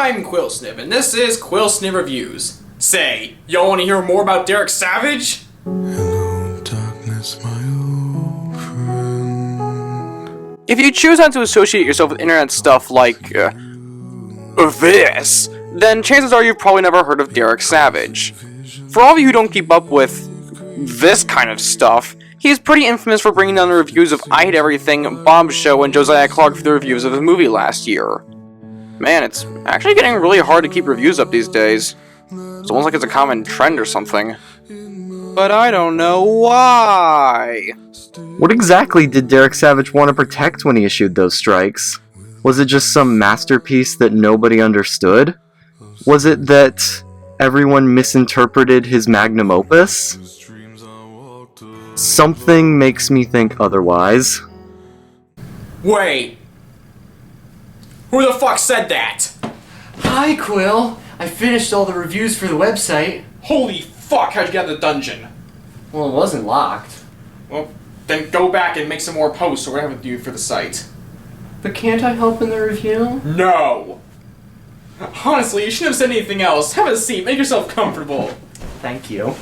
I'm QuilSniv, and this is QuilSniv Reviews. Say, y'all want to hear more about Derek Savage? Hello, darkness, my old friend. If you choose not to associate yourself with internet stuff like, this, then chances are you've probably never heard of Derek Savage. For all of you who don't keep up with this kind of stuff, he is pretty infamous for bringing down the reviews of I Hate Everything, Bob's Show, and Josiah Clark for the reviews of his movie last year. Man, it's actually getting really hard to keep reviews up these days. It's almost like it's a common trend or something. But I don't know why. What exactly did Derek Savage want to protect when he issued those strikes? Was it just some masterpiece that nobody understood? Was it that everyone misinterpreted his magnum opus? Something makes me think otherwise. Wait. Who the fuck said that? Hi, Quill. I finished all the reviews for the website. Holy fuck, how'd you get out of the dungeon? Well, it wasn't locked. Well, then go back and make some more posts or whatever you do for the site. But can't I help in the review? No! Honestly, you shouldn't have said anything else. Have a seat, make yourself comfortable. Thank you.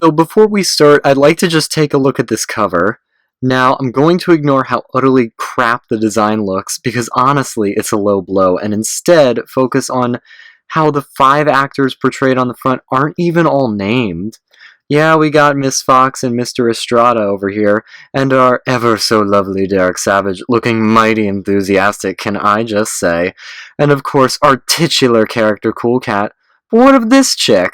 So before we start, I'd like to just take a look at this cover. Now, I'm going to ignore how utterly crap the design looks, because honestly, it's a low blow, and instead focus on how the 5 actors portrayed on the front aren't even all named. Yeah, we got Miss Fox and Mr. Estrada over here, and our ever-so-lovely Derek Savage, looking mighty enthusiastic, can I just say. And of course, our titular character, Cool Cat. But what of this chick?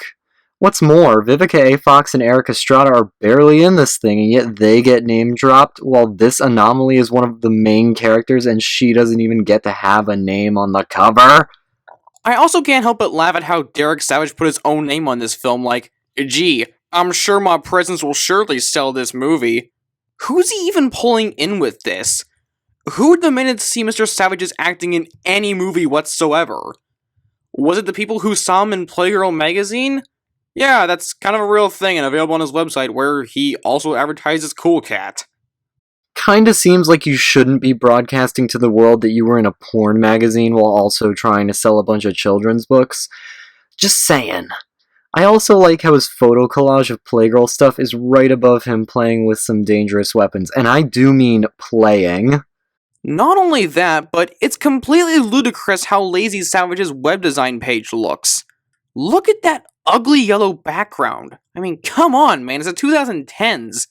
What's more, Vivica A. Fox and Eric Estrada are barely in this thing, and yet they get name-dropped, while this anomaly is one of the main characters, and she doesn't even get to have a name on the cover? I also can't help but laugh at how Derek Savage put his own name on this film, like, gee, I'm sure my presence will surely sell this movie. Who's he even pulling in with this? Who demanded to see Mr. Savage's acting in any movie whatsoever? Was it the people who saw him in Playgirl magazine? Yeah, that's kind of a real thing and available on his website, where he also advertises Cool Cat. Kinda seems like you shouldn't be broadcasting to the world that you were in a porn magazine while also trying to sell a bunch of children's books. Just saying. I also like how his photo collage of Playgirl stuff is right above him playing with some dangerous weapons, and I do mean playing. Not only that, but it's completely ludicrous how lazy Savage's web design page looks. Look at that ugly yellow background. I mean, come on, man, it's the 2010s.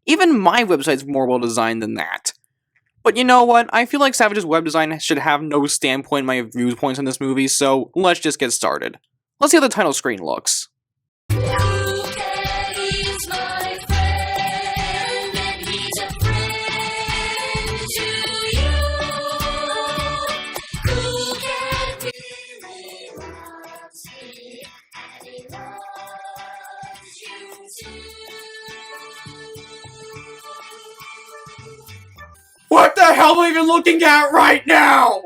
Even my website's more well designed than that. But you know what? I feel like Savage's web design should have no standpoint in my viewpoints on this movie, so let's just get started. Let's see how the title screen looks. What the hell am I even looking at right now?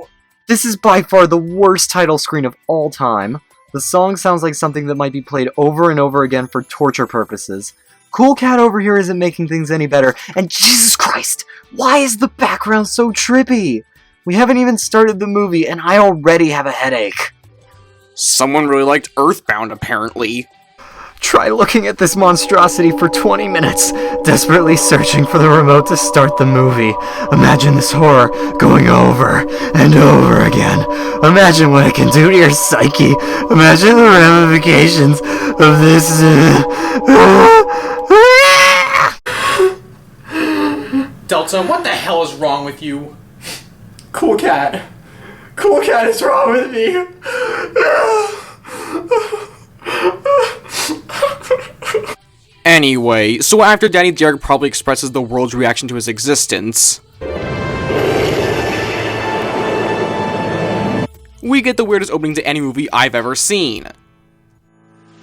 This is by far the worst title screen of all time. The song sounds like something that might be played over and over again for torture purposes. Cool Cat over here isn't making things any better, and Jesus Christ, why is the background so trippy? We haven't even started the movie, and I already have a headache. Someone really liked Earthbound, apparently. Try looking at this monstrosity for 20 minutes, desperately searching for the remote to start the movie. Imagine this horror going over and over again. Imagine what it can do to your psyche. Imagine the ramifications of this. Delta, what the hell is wrong with you? Cool Cat. Cool Cat is wrong with me. Anyway, so after Danny Derek probably expresses the world's reaction to his existence, we get the weirdest opening to any movie I've ever seen.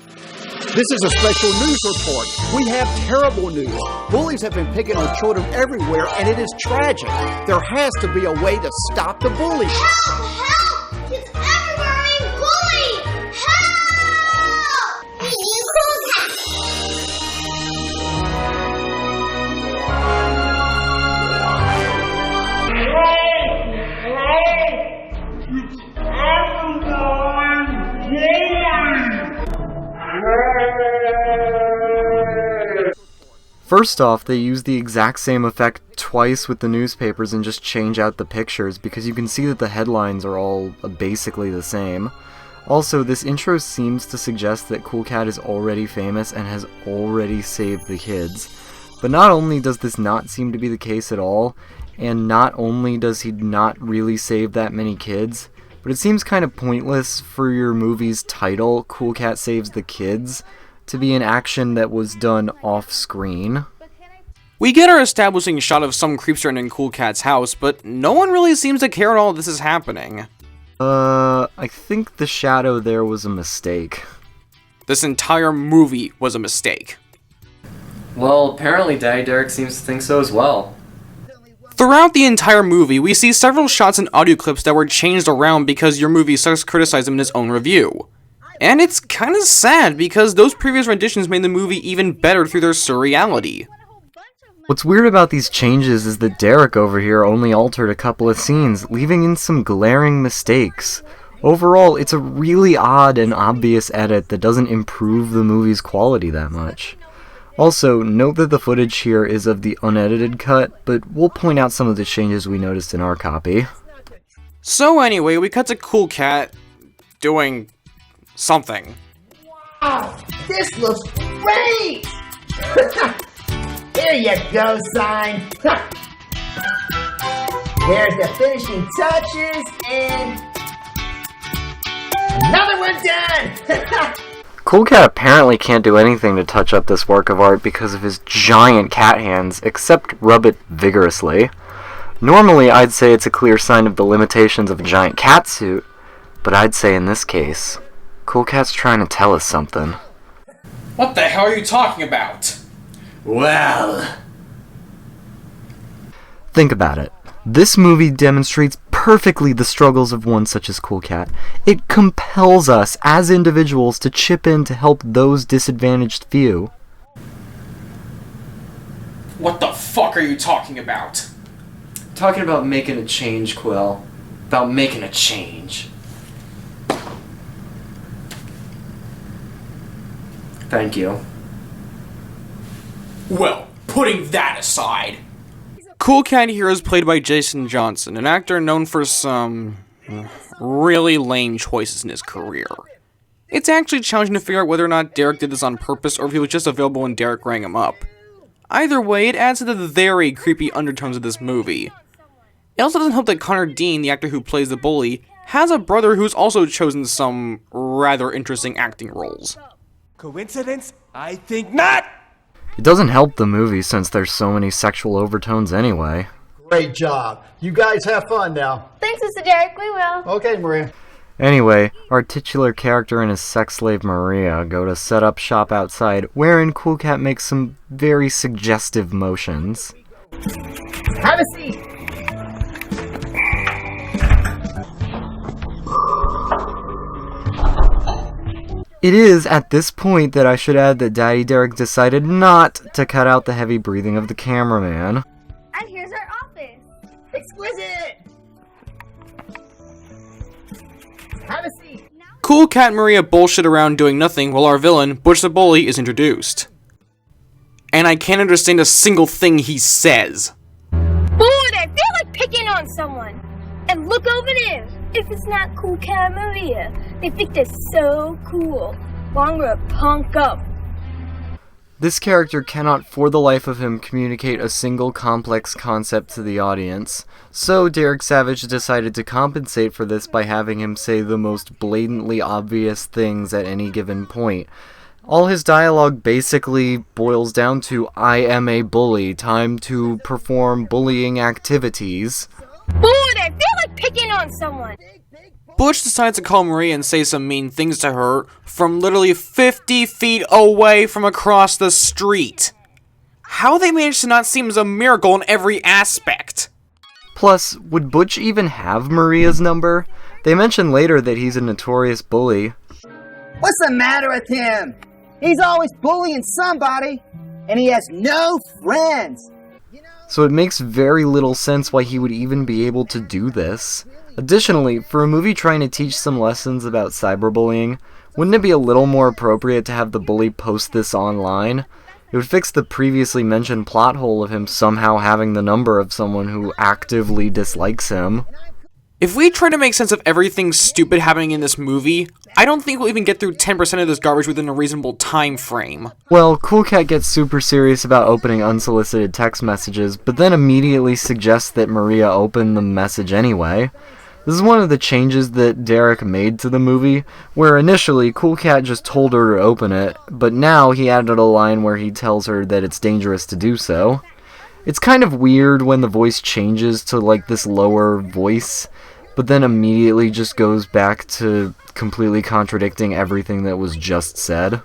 This is a special news report. We have terrible news. Bullies have been picking on children everywhere, and it is tragic. There has to be a way to stop the bullying. Help! Help! He's everywhere being bullied! Help! We need Cool Cat! First off, they use the exact same effect twice with the newspapers and just change out the pictures because you can see that the headlines are all basically the same. Also, this intro seems to suggest that Cool Cat is already famous and has already saved the kids. But not only does this not seem to be the case at all, and not only does he not really save that many kids, but it seems kind of pointless for your movie's title, Cool Cat Saves the Kids, to be an action that was done off-screen. We get our establishing shot of some creep surrounding Cool Cat's house, but no one really seems to care at all this is happening. I think the shadow there was a mistake. This entire movie was a mistake. Well, apparently Daddy Derek seems to think so as well. Throughout the entire movie, we see several shots and audio clips that were changed around because your movie sucks criticized him in his own review. And it's kinda sad because those previous renditions made the movie even better through their surreality. What's weird about these changes is that Derek over here only altered a couple of scenes, leaving in some glaring mistakes. Overall, it's a really odd and obvious edit that doesn't improve the movie's quality that much. Also, note that the footage here is of the unedited cut, but we'll point out some of the changes we noticed in our copy. So anyway, we cut to Cool Cat doing something. Wow, this looks great! Here you go, sign. There's the finishing touches, and another one done! Cool Cat apparently can't do anything to touch up this work of art because of his giant cat hands, except rub it vigorously. Normally, I'd say it's a clear sign of the limitations of a giant cat suit, but I'd say in this case, Cool Cat's trying to tell us something. What the hell are you talking about? Well, Think about it. This movie demonstrates perfectly the struggles of one such as Cool Cat. It compels us as individuals to chip in to help those disadvantaged few. What the fuck are you talking about? talking about making a change, Quill. About making a change. Thank you. Well, putting that aside, Cool Cat here is played by Jason Johnson, an actor known for some really lame choices in his career. It's actually challenging to figure out whether or not Derek did this on purpose or if he was just available when Derek rang him up. Either way, it adds to the very creepy undertones of this movie. It also doesn't help that Connor Dean, the actor who plays the bully, has a brother who's also chosen some rather interesting acting roles. Coincidence? I think not! It doesn't help the movie since there's so many sexual overtones anyway. Great job. You guys have fun now. Thanks, Mr. Derek. We will. Okay, Maria. Anyway, our titular character and his sex slave Maria go to set up shop outside, wherein Cool Cat makes some very suggestive motions. Have a seat. It is at this point that I should add that Daddy Derek decided not to cut out the heavy breathing of the cameraman. And here's our office. Exquisite. Have a seat. Cool Cat and Maria bullshit around doing nothing while our villain, Butch the Bully, is introduced. And I can't understand a single thing he says. Ooh, they feel like picking on someone. And look over there. If it's not Cool Cat and Maria, they think they're so cool. Well, I'm gonna punk up. This character cannot for the life of him communicate a single complex concept to the audience, so Derek Savage decided to compensate for this by having him say the most blatantly obvious things at any given point. All his dialogue basically boils down to, "I am a bully, time to perform bullying activities." Ooh, they feel like picking on someone. Butch decides to call Maria and say some mean things to her from literally 50 feet away from across the street. How they managed to not seem as a miracle in every aspect. Plus, would Butch even have Maria's number? They mention later that he's a notorious bully. What's the matter with him? He's always bullying somebody, and he has no friends. So it makes very little sense why he would even be able to do this. Additionally, for a movie trying to teach some lessons about cyberbullying, wouldn't it be a little more appropriate to have the bully post this online? It would fix the previously mentioned plot hole of him somehow having the number of someone who actively dislikes him. If we try to make sense of everything stupid happening in this movie, I don't think we'll even get through 10% of this garbage within a reasonable time frame. Well, Cool Cat gets super serious about opening unsolicited text messages, but then immediately suggests that Maria open the message anyway. This is one of the changes that Derek made to the movie, where initially Cool Cat just told her to open it, but now he added a line where he tells her that it's dangerous to do so. It's kind of weird when the voice changes to like this lower voice, but then immediately just goes back to completely contradicting everything that was just said.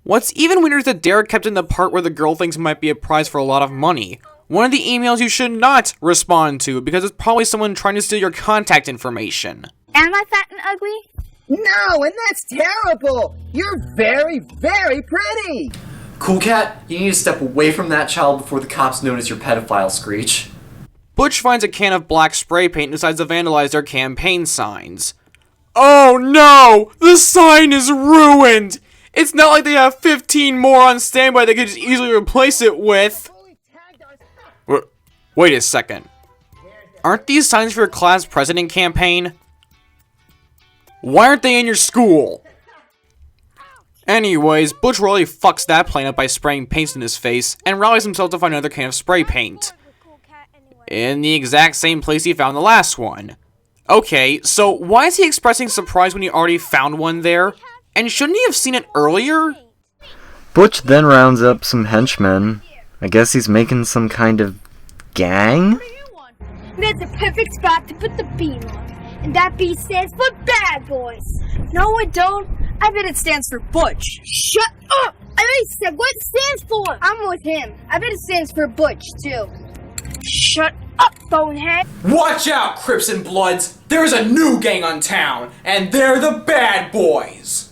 What's even weirder is that Derek kept in the part where the girl thinks it might be a prize for a lot of money. One of the emails you should not respond to, because it's probably someone trying to steal your contact information. Am I fat and ugly? No, and that's terrible. You're very, very pretty. Cool Cat, you need to step away from that child before the cops notice your pedophile screech. Butch finds a can of black spray paint and decides to vandalize their campaign signs. Oh no! The sign is ruined! It's not like they have 15 more on standby they could just easily replace it with. Wait a second. Aren't these signs for your class president campaign? Why aren't they in your school? Anyways, Butch really fucks that plan up by spraying paint in his face and rallies himself to find another can of spray paint. In the exact same place he found the last one. Okay, so why is he expressing surprise when he already found one there? And shouldn't he have seen it earlier? Butch then rounds up some henchmen. I guess he's making some kind of gang? That's a perfect spot to put the B on. And that B stands for bad boys. No, it don't. I bet it stands for Butch. Shut up! I already said what it stands for. I'm with him. I bet it stands for Butch, too. Shut up, bonehead. Watch out, Crips and Bloods! There's a new gang on town, and they're the bad boys!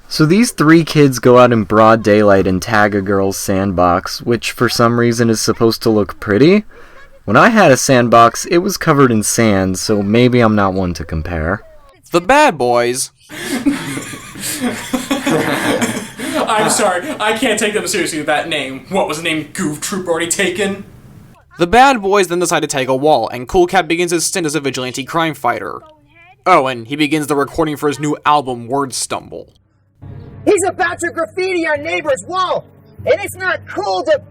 So these three kids go out in broad daylight and tag a girl's sandbox, which for some reason is supposed to look pretty. When I had a sandbox, it was covered in sand, so maybe I'm not one to compare. The bad boys. I'm sorry, I can't take them seriously with that name. What was the name Goof Troop already taken? The bad boys then decide to take a wall, and Cool Cat begins his stint as a vigilante crime fighter. Oh, and he begins the recording for his new album, Word Stumble. He's about to graffiti our neighbor's wall, and it's not cool to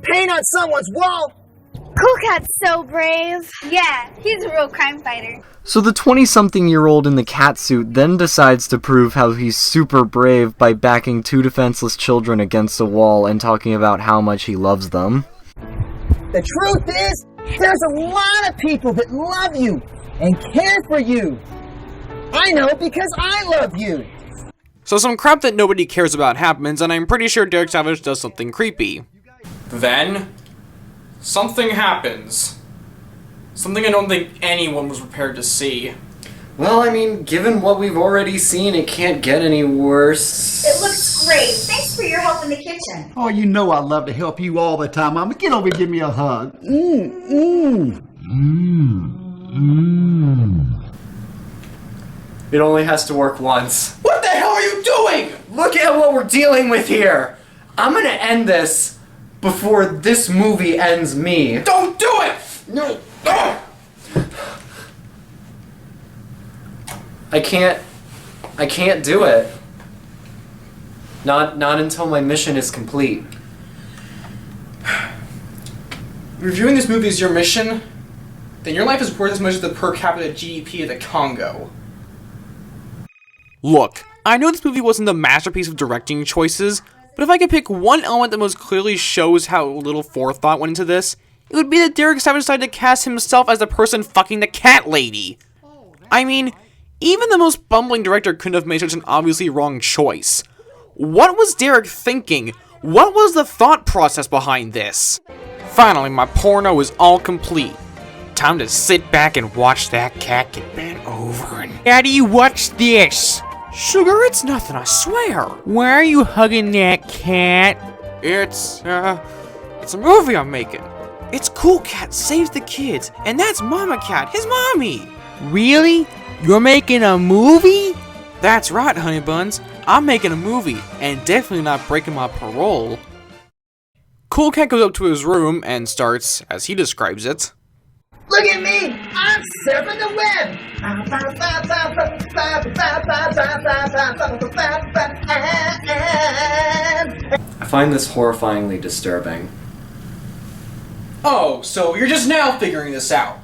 paint on someone's wall. Cool Cat's so brave. Yeah, he's a real crime fighter. So the 20-something-year-old in the cat suit then decides to prove how he's super brave by backing two defenseless children against a wall and talking about how much he loves them. The truth is, there's a lot of people that love you and care for you. I know because I love you. So some crap that nobody cares about happens, and I'm pretty sure Derek Savage does something creepy. Then, something happens. Something I don't think anyone was prepared to see. Well, I mean, given what we've already seen, it can't get any worse. It looks great. Thanks for your help in the kitchen. Oh, you know I love to help you all the time, Mama. Get over and give me a hug. It only has to work once. What the hell are you doing? Look at what we're dealing with here. I'm gonna end this before this movie ends me. Don't do it! No. I can't do it. Not until my mission is complete. Reviewing this movie is your mission? Then your life is worth as much as the per capita GDP of the Congo. Look, I know this movie wasn't the masterpiece of directing choices, but if I could pick one element that most clearly shows how little forethought went into this, it would be that Derek Savage decided to cast himself as the person fucking the cat lady. I mean, even the most bumbling director couldn't have made such an obviously wrong choice. What was Derek thinking? What was the thought process behind this? Finally, my porno is all complete. Time to sit back and watch that cat get bent over and... Daddy, watch this! Sugar, it's nothing, I swear. Why are you hugging that cat? It's a movie I'm making. It's Cool Cat Saves the Kids, and that's Mama Cat, his mommy. Really? You're making a movie? That's right, honey buns. I'm making a movie, and definitely not breaking my parole. Cool Cat goes up to his room and starts, as he describes it, Look at me! I'm surfing the web! I find this horrifyingly disturbing. Oh, so you're just now figuring this out.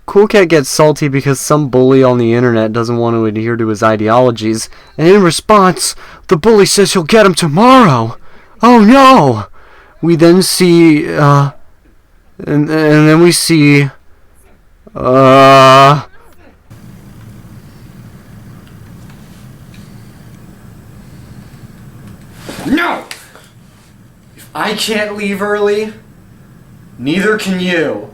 Cool Cat gets salty because some bully on the internet doesn't want to adhere to his ideologies, and in response, the bully says he'll get him tomorrow! Oh no! We then see, and then we see, No! If I can't leave early, neither can you.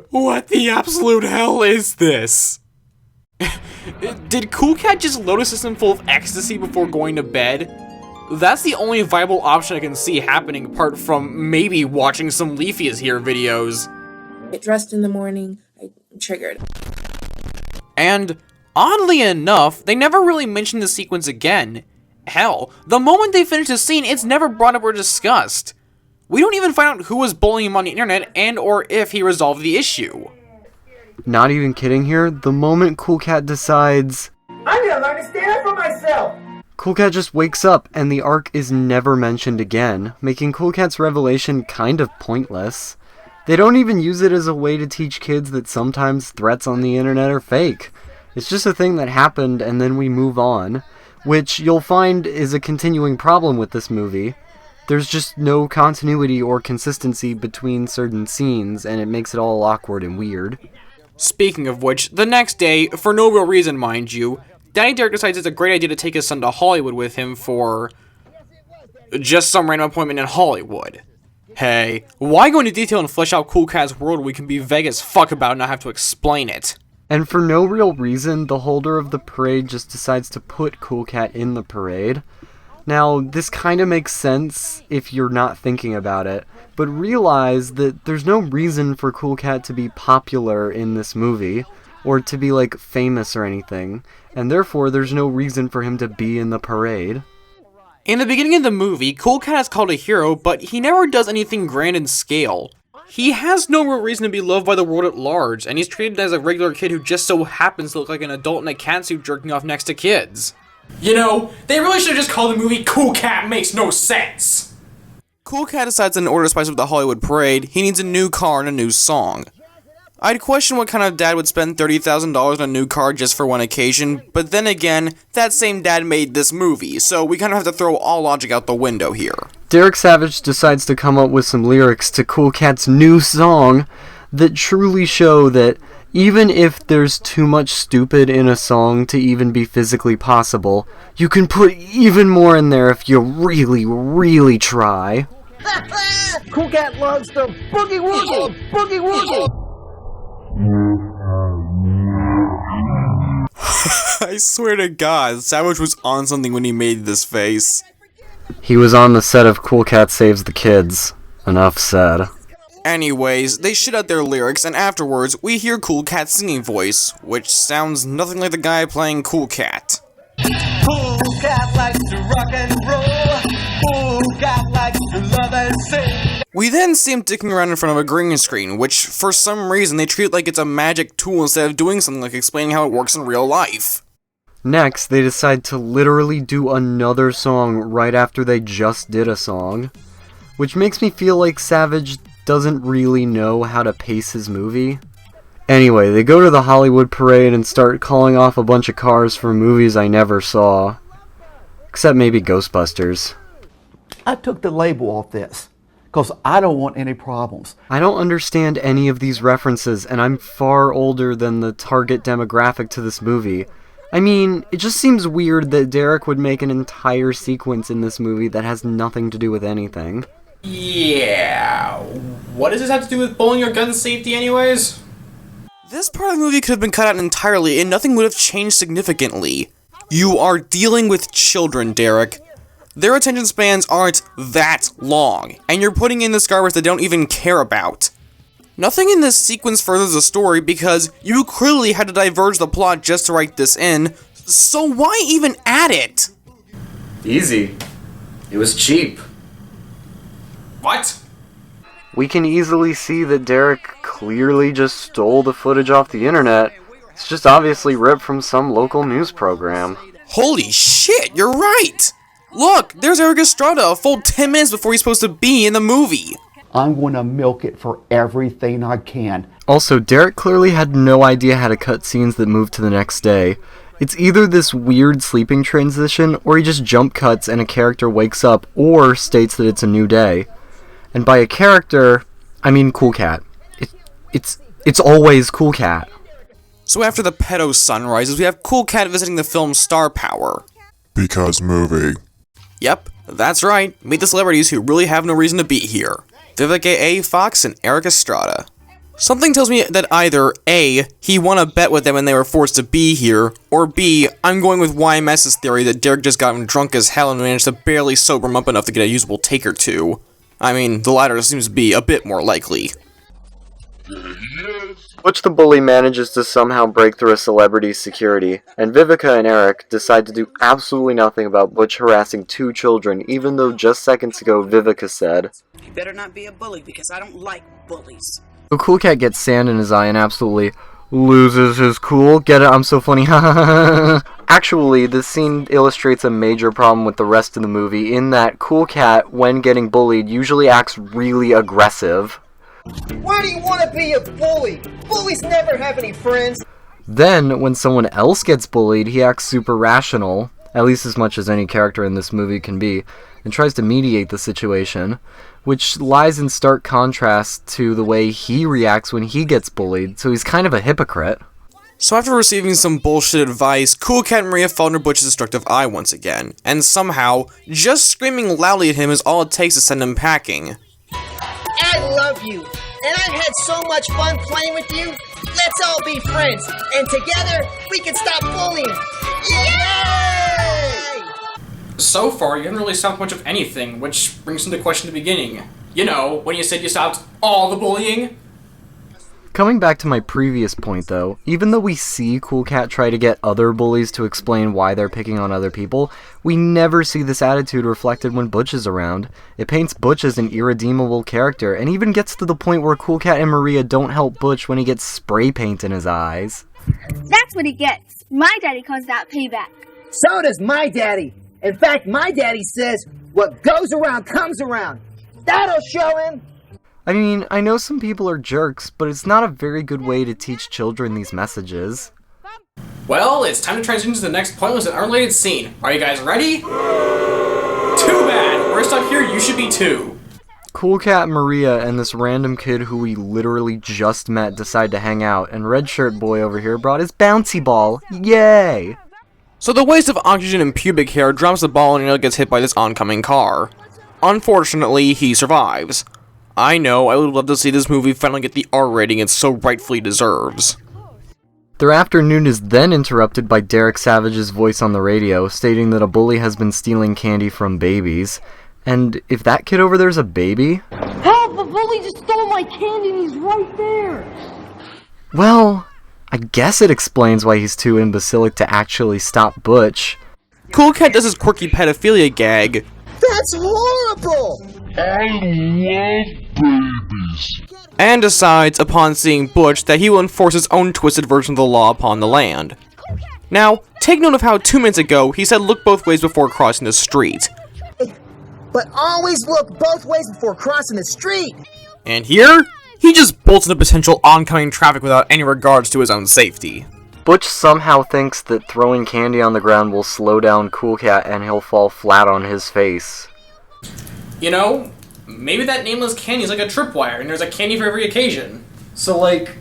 what the absolute hell is this? Did Cool Cat just load a system full of ecstasy before going to bed? That's the only viable option I can see happening apart from maybe watching some Leafy is Here videos. Get dressed in the morning, I'm triggered. And, oddly enough, they never really mention the sequence again. Hell, the moment they finish the scene, it's never brought up or discussed. We don't even find out who was bullying him on the internet and or if he resolved the issue. not even kidding here, the moment Cool Cat decides, I'm gonna learn to stand up for myself! Cool Cat just wakes up and the arc is never mentioned again, making Cool Cat's revelation kind of pointless. They don't even use it as a way to teach kids that sometimes threats on the internet are fake. It's just a thing that happened and then we move on, which you'll find is a continuing problem with this movie. There's just no continuity or consistency between certain scenes, and it makes it all awkward and weird. Speaking of which, the next day, for no real reason mind you, Daddy Derek decides it's a great idea to take his son to Hollywood with him for just some random appointment in Hollywood. Hey, why go into detail and flesh out Cool Cat's world when we can be vague as fuck about it and not have to explain it? And for no real reason, the holder of the parade just decides to put Cool Cat in the parade. Now, this kind of makes sense if you're not thinking about it, but realize that there's no reason for Cool Cat to be popular in this movie, or to be, like, famous or anything, and therefore there's no reason for him to be in the parade. In the beginning of the movie, Cool Cat is called a hero, but he never does anything grand in scale. He has no real reason to be loved by the world at large, and he's treated as a regular kid who just so happens to look like an adult in a catsuit jerking off next to kids. You know, they really should have just called the movie Cool Cat Makes No Sense. Cool Cat decides in order to spice up the Hollywood parade, he needs a new car and a new song. I'd question what kind of dad would spend $30,000 on a new car just for one occasion, but then again, that same dad made this movie, so we kind of have to throw all logic out the window here. Derek Savage decides to come up with some lyrics to Cool Cat's new song that truly show that even if there's too much stupid in a song to even be physically possible, you can put even more in there if you really, really try. Cool Cat loves the boogie woogie, boogie woogie. I swear to God, Savage was on something when he made this face. He was on the set of Cool Cat Saves the Kids. Enough said. Anyways, they shit out their lyrics, and afterwards, we hear Cool Cat's singing voice, which sounds nothing like the guy playing Cool Cat. Cool Cat likes to rock and roll. Cool Cat likes to love and sing. We then see him dicking around in front of a green screen, which, for some reason, they treat like it's a magic tool instead of doing something like explaining how it works in real life. Next, they decide to literally do another song right after they just did a song, which makes me feel like Savage doesn't really know how to pace his movie. Anyway, they go to the Hollywood parade and start calling off a bunch of cars from movies I never saw. Except maybe Ghostbusters. I took the label off this, because I don't want any problems. I don't understand any of these references, and I'm far older than the target demographic to this movie. I mean, it just seems weird that Derek would make an entire sequence in this movie that has nothing to do with anything. Yeah, what does this have to do with bowling or gun safety anyways? This part of the movie could have been cut out entirely and nothing would have changed significantly. You are dealing with children, Derek. Their attention spans aren't that long, and you're putting in this garbage they don't even care about. Nothing in this sequence furthers the story because you clearly had to diverge the plot just to write this in, so why even add it? Easy. It was cheap. What? We can easily see that Derek clearly just stole the footage off the internet. It's just obviously ripped from some local news program. Holy shit, you're right! Look, there's Eric Estrada a full 10 minutes before he's supposed to be in the movie. I'm going to milk it for everything I can. Also, Derek clearly had no idea how to cut scenes that moved to the next day. It's either this weird sleeping transition, or he just jump cuts and a character wakes up, or states that it's a new day. And by a character, I mean Cool Cat. It's always Cool Cat. So after the pedo sunrises, we have Cool Cat visiting the film's star power. Because movie. Yep, that's right. Meet the celebrities who really have no reason to be here. Vivica A. Fox and Eric Estrada. Something tells me that either A, he won a bet with them and they were forced to be here, or B, I'm going with YMS's theory that Derek just got him drunk as hell and managed to barely sober him up enough to get a usable take or two. I mean, the latter seems to be a bit more likely. Butch the Bully manages to somehow break through a celebrity's security, and Vivica and Eric decide to do absolutely nothing about Butch harassing 2 children, even though just seconds ago Vivica said, "You better not be a bully because I don't like bullies." So Cool Cat gets sand in his eye and absolutely loses his cool. Get it? I'm so funny. Actually, this scene illustrates a major problem with the rest of the movie in that Cool Cat, when getting bullied, usually acts really aggressive. Why do you want to be a bully? Bullies never have any friends. Then, when someone else gets bullied, he acts super rational, at least as much as any character in this movie can be, and tries to mediate the situation, which lies in stark contrast to the way he reacts when he gets bullied, so he's kind of a hypocrite. So after receiving some bullshit advice, Cool Cat and Maria fall under Butch's destructive eye once again, and somehow, just screaming loudly at him is all it takes to send him packing. I love you, and I've had so much fun playing with you. Let's all be friends, and together we can stop bullying. Yay! So far, you haven't really stopped much of anything, which brings into question the beginning. You know, when you said you stopped all the bullying? Coming back to my previous point though, even though we see Cool Cat try to get other bullies to explain why they're picking on other people, we never see this attitude reflected when Butch is around. It paints Butch as an irredeemable character, and even gets to the point where Cool Cat and Maria don't help Butch when he gets spray paint in his eyes. That's what he gets. My daddy calls that payback. So does my daddy. In fact, my daddy says, what goes around comes around. That'll show him. I mean, I know some people are jerks, but it's not a very good way to teach children these messages. Well, it's time to transition to the next pointless and unrelated scene. Are you guys ready? Too bad. We're stuck here, you should be too. Cool Cat, Maria, and this random kid who we literally just met decide to hang out, and Red Shirt Boy over here brought his bouncy ball. Yay! So the waste of oxygen and pubic hair drops the ball and nearly gets hit by this oncoming car. Unfortunately, he survives. I know, I would love to see this movie finally get the R rating it so rightfully deserves. Their afternoon is then interrupted by Derek Savage's voice on the radio, stating that a bully has been stealing candy from babies. And if that kid over there's a baby... Help! The bully just stole my candy and he's right there! Well, I guess it explains why he's too imbecilic to actually stop Butch. Cool Cat does his quirky pedophilia gag. That's horrible! I love babies. And decides, upon seeing Butch, that he will enforce his own twisted version of the law upon the land. Now, take note of how 2 minutes ago he said look both ways before crossing the street. But always look both ways before crossing the street. And here, he just bolts into potential oncoming traffic without any regards to his own safety. Butch somehow thinks that throwing candy on the ground will slow down Cool Cat and he'll fall flat on his face. You know, maybe that nameless candy is like a tripwire, and there's a candy for every occasion. So, like,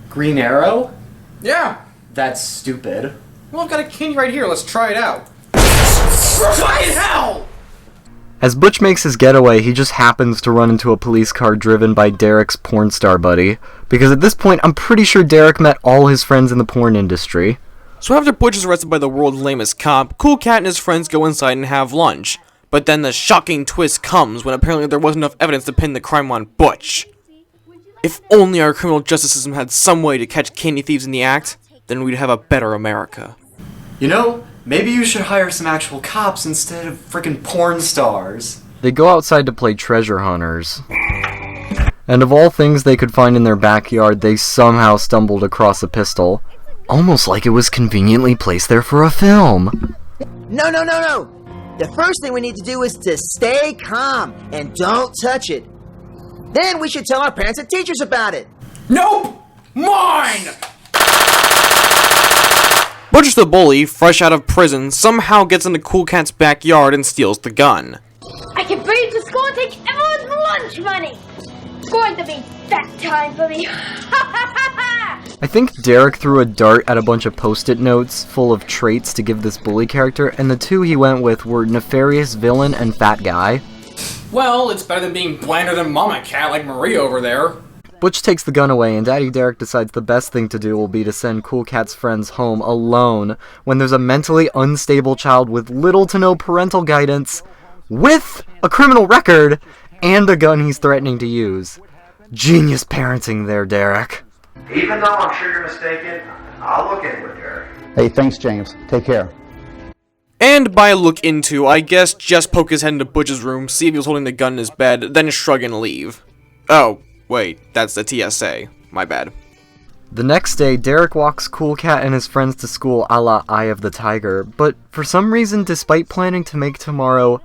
Green Arrow? Yeah. That's stupid. Well, I've got a candy right here. Let's try it out. Try it out! As Butch makes his getaway, he just happens to run into a police car driven by Derek's porn star buddy. Because at this point, I'm pretty sure Derek met all his friends in the porn industry. So after Butch is arrested by the world's lamest cop, Cool Cat and his friends go inside and have lunch. But then the shocking twist comes when apparently there wasn't enough evidence to pin the crime on Butch. If only our criminal justice system had some way to catch candy thieves in the act, then we'd have a better America. You know, maybe you should hire some actual cops instead of freaking porn stars. They go outside to play treasure hunters. And of all things they could find in their backyard, they somehow stumbled across a pistol. Almost like it was conveniently placed there for a film. No. The first thing we need to do is to stay calm and don't touch it. Then we should tell our parents and teachers about it. Nope! Mine! Butch the bully, fresh out of prison, somehow gets into Cool Cat's backyard and steals the gun. I can bring it to school and take everyone's lunch money. It's going to be that time for me. I think Derek threw a dart at a bunch of post-it notes full of traits to give this bully character, and the two he went with were nefarious villain and fat guy. Well, it's better than being blander than Mama Cat like Marie over there. Butch takes the gun away, and Daddy Derek decides the best thing to do will be to send Cool Cat's friends home alone when there's a mentally unstable child with little to no parental guidance, with a criminal record, and a gun he's threatening to use. Genius parenting there, Derek. Even though I'm sure you're mistaken, I'll look into it, Derek. Hey, thanks, James. Take care. And by look into, I guess just poke his head into Butch's room, see if he was holding the gun in his bed, then shrug and leave. Oh, wait, that's the TSA. My bad. The next day, Derek walks Cool Cat and his friends to school a la Eye of the Tiger, but for some reason, despite planning to make tomorrow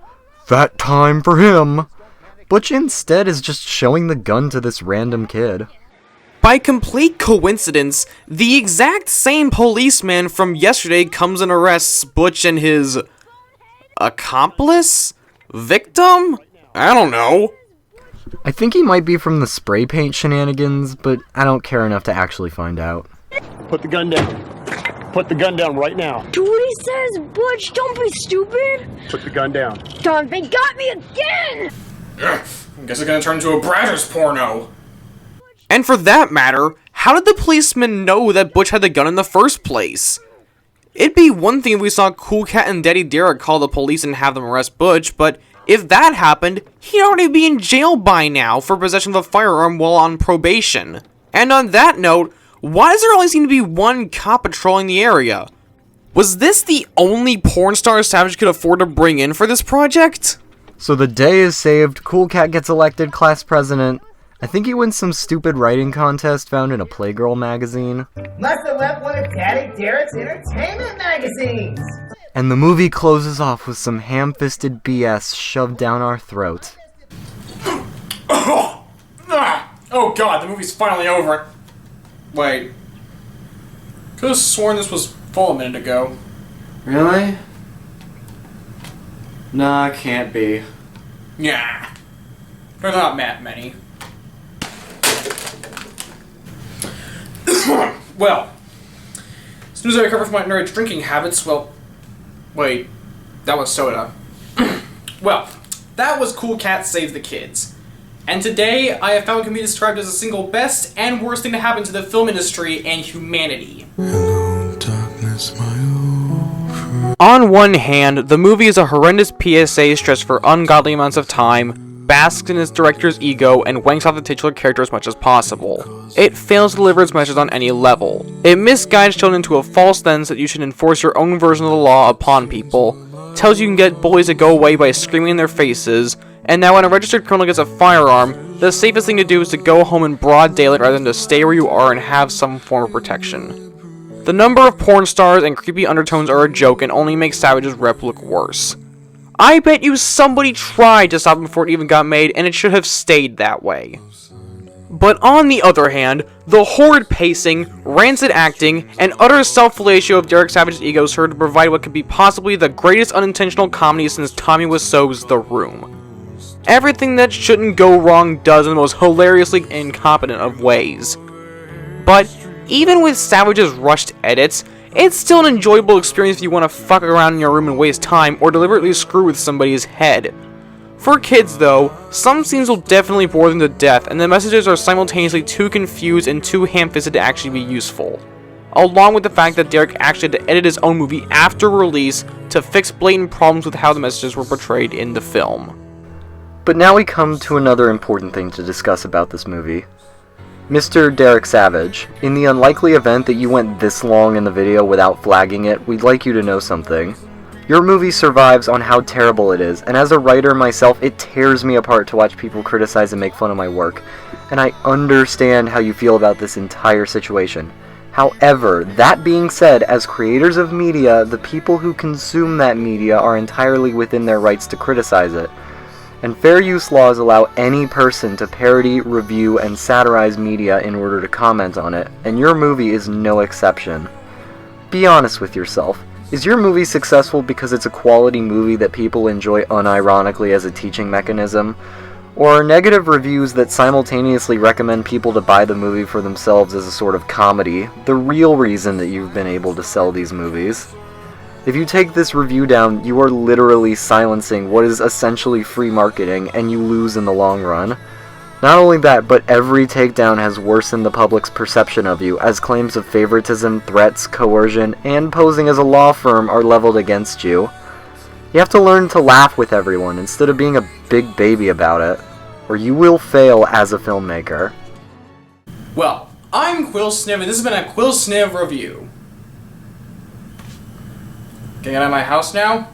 that time for him, Butch instead is just showing the gun to this random kid. By complete coincidence, the exact same policeman from yesterday comes and arrests Butch and his accomplice? Victim? I don't know. I think he might be from the spray paint shenanigans, but I don't care enough to actually find out. Put the gun down. Put the gun down right now. Do what he says, Butch. Don't be stupid. Put the gun down. Darn, they got me again. I guess it's gonna turn into a Brazzers porno. And for that matter, how did the policeman know that Butch had the gun in the first place? It'd be one thing if we saw Cool Cat and Daddy Derek call the police and have them arrest Butch, but if that happened, he'd already be in jail by now for possession of a firearm while on probation. And on that note, why does there only seem to be one cop patrolling the area? Was this the only porn star Savage could afford to bring in for this project? So the day is saved, Cool Cat gets elected class president. I think he wins some stupid writing contest found in a Playgirl magazine. Must have left one of Daddy Derek's entertainment magazines. And the movie closes off with some ham-fisted BS shoved down our throat. Oh god, the movie's finally over. Wait. Could have sworn this was full a minute ago. Really? Nah, can't be. Yeah. There's not that many. Well, as soon as I recover from my nerd drinking habits, well, wait, that was soda. Well, that was Cool Cat Save the Kids. And today, I have found what can be described as the single best and worst thing to happen to the film industry and humanity. Hello, darkness, my old friend. On one hand, the movie is a horrendous PSA stretched for ungodly amounts of time, basks in its director's ego, and wanks off the titular character as much as possible. It fails to deliver its message on any level. It misguides children into a false sense that you should enforce your own version of the law upon people, tells you can get bullies to go away by screaming in their faces, and now when a registered criminal gets a firearm, the safest thing to do is to go home in broad daylight rather than to stay where you are and have some form of protection. The number of porn stars and creepy undertones are a joke and only make Savage's rep look worse. I bet you somebody tried to stop him before it even got made, and it should have stayed that way. But on the other hand, the horrid pacing, rancid acting, and utter self-fellatio of Derek Savage's ego served to provide what could be possibly the greatest unintentional comedy since Tommy Wiseau's The Room. Everything that shouldn't go wrong does in the most hilariously incompetent of ways. But even with Savage's rushed edits, it's still an enjoyable experience if you want to fuck around in your room and waste time or deliberately screw with somebody's head. For kids though, some scenes will definitely bore them to death, and the messages are simultaneously too confused and too ham-fisted to actually be useful. Along with the fact that Derek actually had to edit his own movie after release to fix blatant problems with how the messages were portrayed in the film. But now we come to another important thing to discuss about this movie. Mr. Derek Savage, in the unlikely event that you went this long in the video without flagging it, we'd like you to know something. Your movie survives on how terrible it is, and as a writer myself, it tears me apart to watch people criticize and make fun of my work, and I understand how you feel about this entire situation. However, that being said, as creators of media, the people who consume that media are entirely within their rights to criticize it. And fair use laws allow any person to parody, review, and satirize media in order to comment on it, and your movie is no exception. Be honest with yourself. Is your movie successful because it's a quality movie that people enjoy unironically as a teaching mechanism? Or are negative reviews that simultaneously recommend people to buy the movie for themselves as a sort of comedy the real reason that you've been able to sell these movies? If you take this review down, you are literally silencing what is essentially free marketing, and you lose in the long run. Not only that, but every takedown has worsened the public's perception of you, as claims of favoritism, threats, coercion, and posing as a law firm are leveled against you. You have to learn to laugh with everyone instead of being a big baby about it, or you will fail as a filmmaker. Well, I'm QuilSniv, and this has been a QuilSniv review. Getting out of my house now?